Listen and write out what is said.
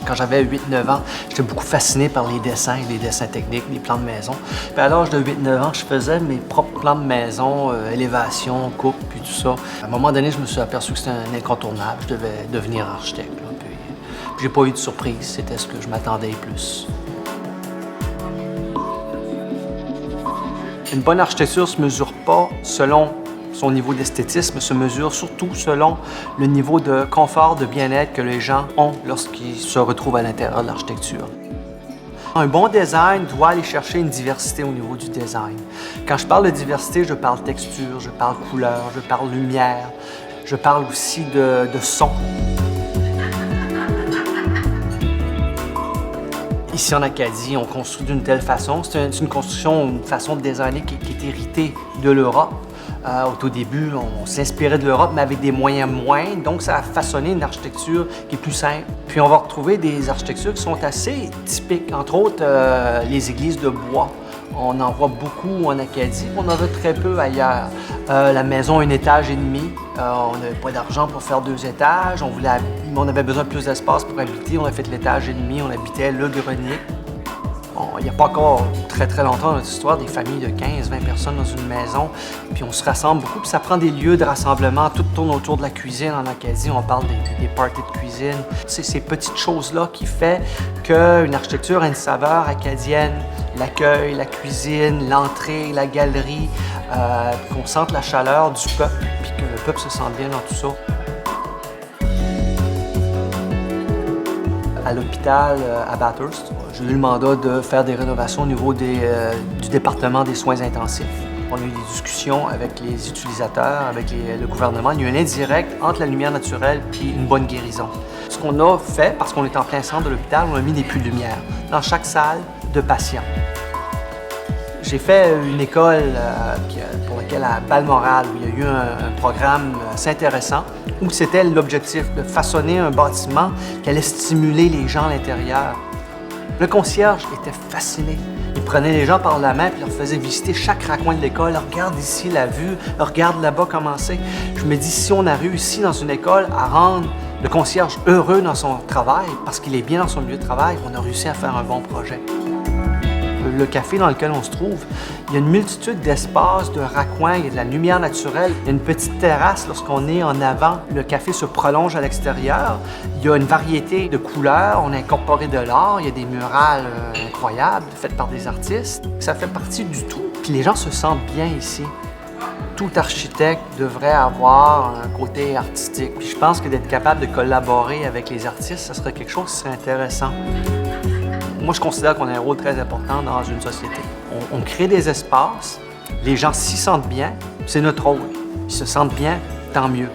Quand j'avais 8-9 ans, j'étais beaucoup fasciné par les dessins techniques, les plans de maison. Puis à l'âge de 8-9 ans, je faisais mes propres plans de maison, élévation, coupe, puis tout ça. À un moment donné, je me suis aperçu que c'était un incontournable. Je devais devenir architecte. Là. Puis j'ai pas eu de surprise, c'était ce que je m'attendais plus. Une bonne architecture se mesure pas selon son niveau d'esthétisme, se mesure surtout selon le niveau de confort, de bien-être que les gens ont lorsqu'ils se retrouvent à l'intérieur de l'architecture. Un bon design doit aller chercher une diversité au niveau du design. Quand je parle de diversité, je parle texture, je parle couleur, je parle lumière, je parle aussi de son. Ici en Acadie, on construit d'une telle façon. C'est une construction, une façon de designer qui est héritée de l'Europe. Au tout début, on s'inspirait de l'Europe, mais avec des moyens moindres. Donc, ça a façonné une architecture qui est plus simple. Puis, on va retrouver des architectures qui sont assez typiques. Entre autres, les églises de bois. On en voit beaucoup en Acadie. On en voit très peu ailleurs. La maison, un étage et demi. On n'avait pas d'argent pour faire 2 étages. On avait besoin de plus d'espace pour habiter. On a fait l'étage et demi. On habitait le grenier. Bon, il n'y a pas encore très longtemps dans notre histoire des familles de 15-20 personnes dans une maison, puis on se rassemble beaucoup, puis ça prend des lieux de rassemblement, tout tourne autour de la cuisine en Acadie, on parle des parties de cuisine. C'est ces petites choses-là qui font qu'une architecture a une saveur acadienne, l'accueil, la cuisine, l'entrée, la galerie, qu'on sente la chaleur du peuple, puis que le peuple se sente bien dans tout ça. À l'hôpital à Bathurst, j'ai eu le mandat de faire des rénovations au niveau du département des soins intensifs. On a eu des discussions avec les utilisateurs, avec le gouvernement. Il y a eu un indirect entre la lumière naturelle et une bonne guérison. Ce qu'on a fait, parce qu'on est en plein centre de l'hôpital, on a mis des puits de lumière dans chaque salle de patients. J'ai fait une école pour laquelle à Balmoral, où il y a eu un programme assez intéressant, où c'était l'objectif de façonner un bâtiment qui allait stimuler les gens à l'intérieur. Le concierge était fasciné. Il prenait les gens par la main et leur faisait visiter chaque raccoin de l'école. Regarde ici la vue, regarde là-bas comment c'est. Je me dis, si on a réussi dans une école à rendre le concierge heureux dans son travail, parce qu'il est bien dans son milieu de travail, on a réussi à faire un bon projet. Le café dans lequel on se trouve, il y a une multitude d'espaces, de raccoins, il y a de la lumière naturelle, il y a une petite terrasse lorsqu'on est en avant. Le café se prolonge à l'extérieur, il y a une variété de couleurs, on a incorporé de l'art, il y a des murales incroyables faites par des artistes. Ça fait partie du tout, puis les gens se sentent bien ici. Tout architecte devrait avoir un côté artistique. Puis je pense que d'être capable de collaborer avec les artistes, ça serait quelque chose qui serait intéressant. Moi, je considère qu'on a un rôle très important dans une société. On crée des espaces, les gens s'y sentent bien, c'est notre rôle. Ils se sentent bien, tant mieux.